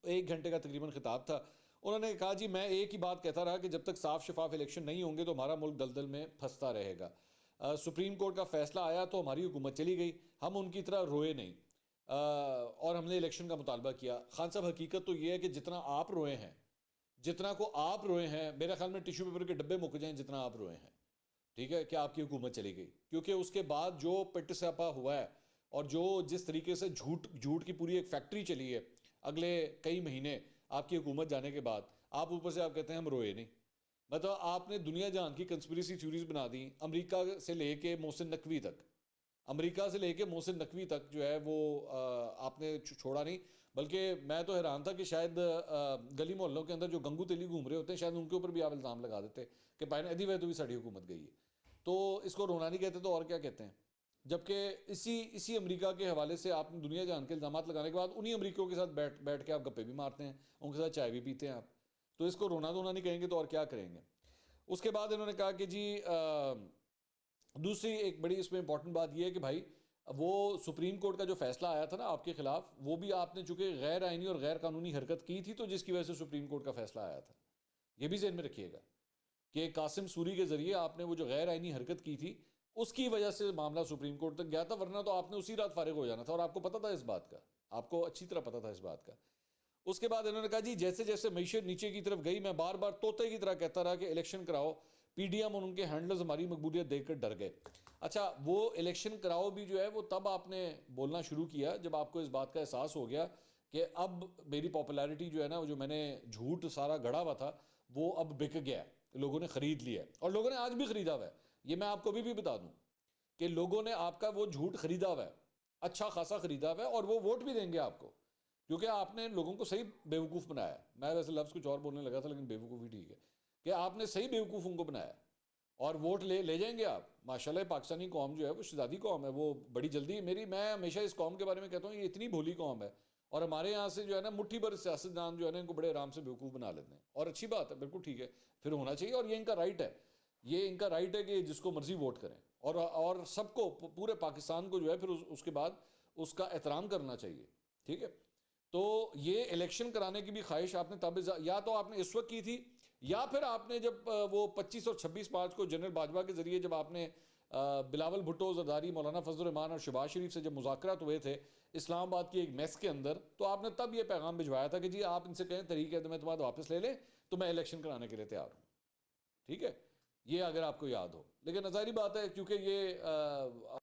1 گھنٹے کا تقریباً خطاب تھا. انہوں نے کہا جی میں ایک ہی بات کہتا رہا کہ جب تک صاف شفاف الیکشن نہیں ہوں گے تو ہمارا ملک دلدل میں پھنستا رہے گا. سپریم کورٹ کا فیصلہ آیا تو ہماری حکومت چلی گئی, ہم ان کی طرح روئے نہیں اور ہم نے الیکشن کا مطالبہ کیا. خان صاحب حقیقت تو یہ ہے کہ جتنا آپ روئے ہیں, جتنا کو آپ روئے ہیں, میرے خیال میں ٹیشو پیپر کے ڈبے مک جائیں جتنا آپ روئے ہیں. ٹھیک ہے کہ آپ کی حکومت چلی گئی, کیونکہ اس کے بعد جو پٹ سیپا ہوا ہے اور جو جس طریقے سے جھوٹ کی پوری ایک فیکٹری چلی ہے اگلے کئی مہینے آپ کی حکومت جانے کے بعد, آپ اوپر سے آپ کہتے ہیں ہم روئے نہیں. مطلب آپ نے دنیا جہان کی کنسپریسی تھیوریز بنا دی, امریکہ سے لے کے محسن نقوی تک, امریکہ سے لے کے محسن نقوی تک جو ہے وہ آپ نے چھوڑا نہیں. بلکہ میں تو حیران تھا کہ شاید گلی محلوں کے اندر جو گنگو تیلی گھوم رہے ہوتے ہیں شاید ان کے اوپر بھی آپ الزام لگا دیتے کہ پائن ادھی وے تو بھی ساری حکومت گئی ہے. تو اس کو رونا نہیں کہتے تو اور کیا کہتے ہیں؟ جبکہ اسی امریکہ کے حوالے سے آپ دنیا جہان کے الزامات لگانے کے بعد انہی امریکیوں کے ساتھ بیٹھ کے آپ گپے بھی مارتے ہیں, ان کے ساتھ چائے بھی پیتے ہیں آپ. تو اس کو رونا دھونا نہیں کہیں گے تو اور کیا کریں گے؟ اس کے بعد انہوں نے کہا کہ جی دوسری ایک بڑی اس میں امپورٹنٹ بات یہ ہے کہ بھائی وہ سپریم کورٹ کا جو فیصلہ آیا تھا نا آپ کے خلاف, وہ بھی آپ نے چونکہ غیر آئینی اور غیر قانونی حرکت کی تھی تو جس کی وجہ سے سپریم کورٹ کا فیصلہ آیا تھا. یہ بھی ذہن میں رکھیے گا کہ قاسم سوری کے ذریعے آپ نے وہ جو غیر آئینی حرکت کی تھی اس کی وجہ سے معاملہ سپریم کورٹ تک گیا تھا, ورنہ تو آپ نے اسی رات فارغ ہو جانا تھا. اور آپ کو پتا تھا اس بات کا, آپ کو اچھی طرح پتا تھا اس بات کا. اس کے بعد انہوں نے کہا جی جیسے جیسے معیشت نیچے کی طرف گئی, میں بار بار طوطے کی طرح کہتا رہا کہ الیکشن کراؤ. پی ڈی ایم اور ان کے ہینڈلرز ہماری مقبولیت دیکھ کر ڈر گئے. اچھا وہ الیکشن کراؤ بھی جو ہے وہ تب آپ نے بولنا شروع کیا جب آپ کو اس بات کا احساس ہو گیا کہ اب میری پاپولیرٹی جو ہے نا, جو میں نے جھوٹ سارا گڑا ہوا تھا وہ اب بک گیا ہے, لوگوں نے خرید لیا ہے. اور لوگوں نے آج بھی خریدا ہوا ہے, یہ میں آپ کو بھی بتا دوں کہ لوگوں نے آپ کا وہ جھوٹ خریدا ہوا ہے, اچھا خاصا خریدا ہوا ہے, اور وہ ووٹ بھی دیں گے آپ کو کیونکہ آپ نے لوگوں کو صحیح بیوقوف بنایا. میں ویسے لفظ کچھ اور بولنے لگا تھا لیکن بیوقوف ہی ٹھیک ہے کہ آپ نے صحیح بیوقوف ان کو بنایا اور ووٹ لے جائیں گے آپ. ماشاءاللہ پاکستانی قوم جو ہے وہ شہزادی قوم ہے, وہ بڑی جلدی میں ہمیشہ اس قوم کے بارے میں کہتا ہوں یہ اتنی بھولی قوم ہے, اور ہمارے یہاں سے جو ہے نا مٹھی بھر سیاستدان جو ہے نا ان کو بڑے آرام سے بیوقوف بنا لیتے ہیں. اور اچھی بات ہے, بالکل ٹھیک ہے, پھر ہونا چاہیے, اور یہ ان کا رائٹ ہے, یہ ان کا رائٹ ہے کہ جس کو مرضی ووٹ کریں, اور سب کو پورے پاکستان کو جو ہے پھر اس کے بعد اس کا احترام کرنا چاہیے. ٹھیک ہے, تو یہ الیکشن کرانے کی بھی خواہش آپ نے تب یا تو آپ نے اس وقت کی تھی, یا پھر آپ نے جب وہ 25 اور 26 مارچ کو جنرل باجوہ کے ذریعے جب آپ نے بلاول بھٹو, زرداری, مولانا فضل الرحمان اور شہباز شریف سے جب مذاکرات ہوئے تھے اسلام آباد کی ایک میس کے اندر, تو آپ نے تب یہ پیغام بھجوایا تھا کہ جی آپ ان سے کہیں طریق اعتماد واپس لے لیں تو میں الیکشن کرانے کے لیے تیار ہوں. ٹھیک ہے, یہ اگر آپ کو یاد ہو. لیکن ظاہری بات ہے کیونکہ یہ